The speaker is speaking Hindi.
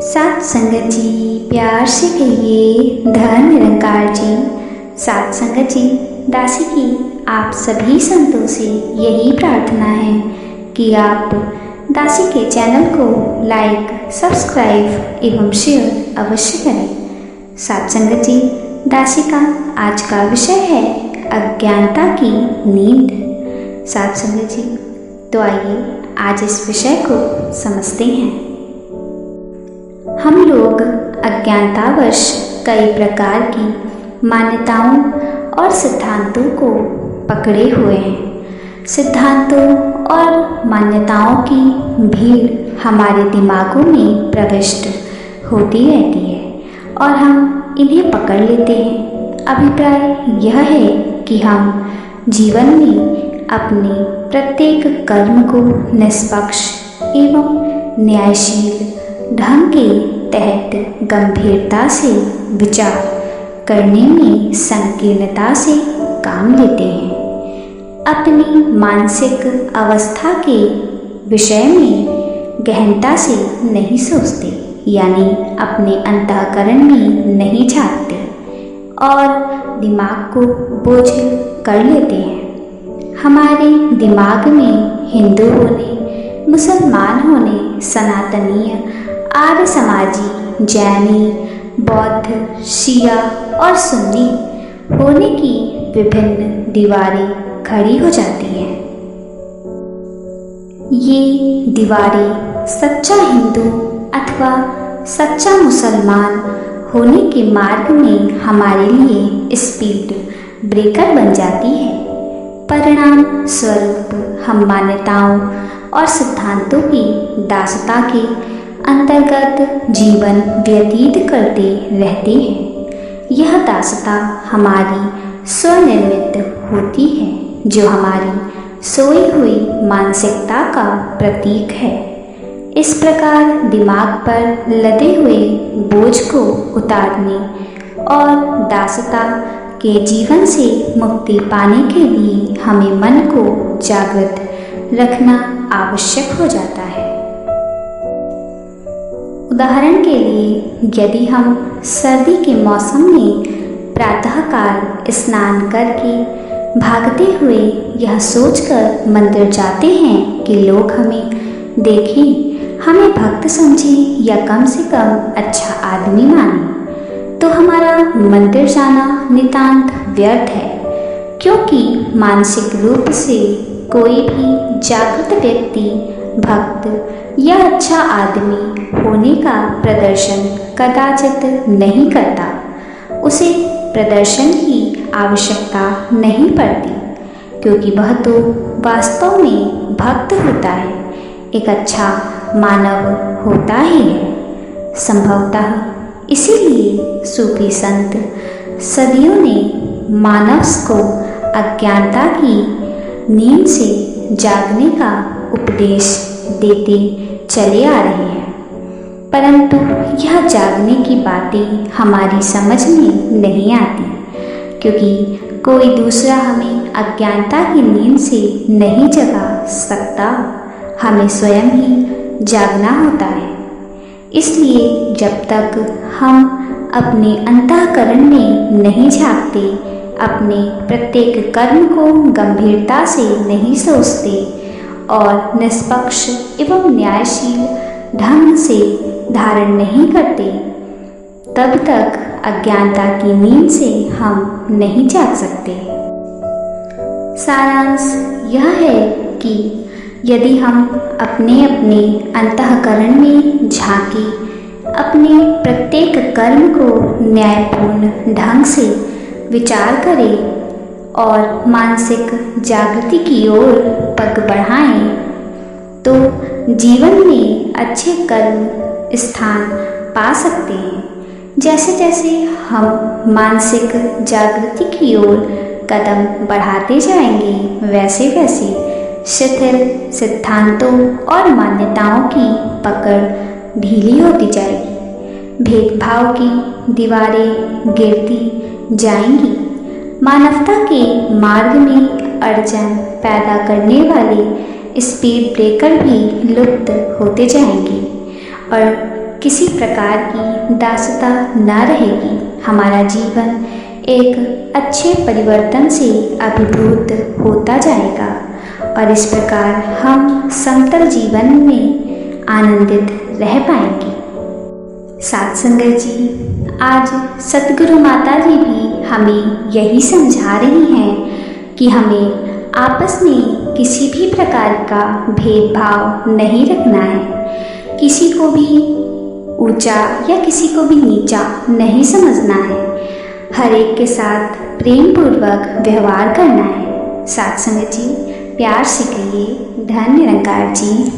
सात संगत जी, प्यार से कहिए धन निरंकार जी। सात संगत जी, दासी की आप सभी संतों से यही प्रार्थना है कि आप दासी के चैनल को लाइक, सब्सक्राइब एवं शेयर अवश्य करें। सात संगत जी, दासी का आज का विषय है अज्ञानता की नींद। सात संगत जी, तो आइए आज इस विषय को समझते हैं। हम लोग अज्ञानतावश कई प्रकार की मान्यताओं और सिद्धांतों को पकड़े हुए हैं। सिद्धांतों और मान्यताओं की भीड़ हमारे दिमागों में प्रविष्ट होती रहती है और हम इन्हें पकड़ लेते हैं। अभिप्राय यह है कि हम जीवन में अपने प्रत्येक कर्म को निष्पक्ष एवं न्यायशील ढंग के तहत गंभीरता से विचार करने में संकीर्णता से काम लेते हैं। अपनी मानसिक अवस्था के विषय में गहनता से नहीं सोचते, यानी अपने अंतःकरण में नहीं झांकते और दिमाग को बोझिल कर लेते हैं। हमारे दिमाग में हिंदू होने, मुसलमान होने, सनातनीय, आर्य समाजी, जैनी, बौद्ध, शिया और सुन्नी होने की विभिन्न दीवारें खड़ी हो जाती हैं। ये दीवारें सच्चा हिंदू अथवा सच्चा मुसलमान होने के मार्ग में हमारे लिए स्पीड ब्रेकर बन जाती है। परिणाम स्वरूप हम मान्यताओं और सिद्धांतों की दासता के अंतर्गत जीवन व्यतीत करते रहते हैं। यह दासता हमारी स्वनिर्मित होती है, जो हमारी सोई हुई मानसिकता का प्रतीक है। इस प्रकार दिमाग पर लदे हुए बोझ को उतारने और दासता के जीवन से मुक्ति पाने के लिए हमें मन को जागृत रखना आवश्यक हो जाता है। उदाहरण के लिए, यदि हम सर्दी के मौसम में प्रातःकाल स्नान करके भागते हुए यह सोचकर मंदिर जाते हैं कि लोग हमें देखें, हमें भक्त समझें या कम से कम अच्छा आदमी माने, तो हमारा मंदिर जाना नितांत व्यर्थ है, क्योंकि मानसिक रूप से कोई भी जागृत व्यक्ति भक्त या अच्छा आदमी होने का प्रदर्शन कदाचित नहीं करता। उसे प्रदर्शन की आवश्यकता नहीं पड़ती, क्योंकि वह तो वास्तव में भक्त होता है, एक अच्छा मानव होता ही है। संभवतः इसीलिए सूफी संत सदियों ने मानव को अज्ञानता की नींद से जागने का उपदेश देते चले आ रहे हैं, परंतु यह जागने की बातें हमारी समझ में नहीं आती, क्योंकि कोई दूसरा हमें अज्ञानता की नींद से नहीं जगा सकता, हमें स्वयं ही जागना होता है। इसलिए जब तक हम अपने अंतःकरण में नहीं झांकते, अपने प्रत्येक कर्म को गंभीरता से नहीं सोचते और निष्पक्ष एवं न्यायशील ढंग से धारण नहीं करते, तब तक अज्ञानता की नींद से हम नहीं जाग सकते। सारांश यह है कि यदि हम अपने अपने अंतःकरण में झांके, अपने प्रत्येक कर्म को न्यायपूर्ण ढंग से विचार करें और मानसिक जागृति की ओर पग बढ़ाएं, तो जीवन में अच्छे कर्म स्थान पा सकते हैं। जैसे जैसे हम मानसिक जागृति की ओर कदम बढ़ाते जाएंगे, वैसे वैसे शिथिल सिद्धांतों और मान्यताओं की पकड़ ढीली होती जाएगी, भेदभाव की दीवारें गिरती जाएंगी, मानवता के मार्ग में अड़चन पैदा करने वाले स्पीड ब्रेकर भी लुप्त होते जाएंगे और किसी प्रकार की दासता न रहेगी। हमारा जीवन एक अच्छे परिवर्तन से अभिभूत होता जाएगा और इस प्रकार हम समतल जीवन में आनंदित रह पाएंगे। साथ संगत जी, आज सतगुरु माता जी भी हमें यही समझा रही हैं कि हमें आपस में किसी भी प्रकार का भेदभाव नहीं रखना है। किसी को भी ऊंचा या किसी को भी नीचा नहीं समझना है। हर एक के साथ प्रेम पूर्वक व्यवहार करना है। साथ संगत जी, प्यार से कहिए धन निरंकार जी।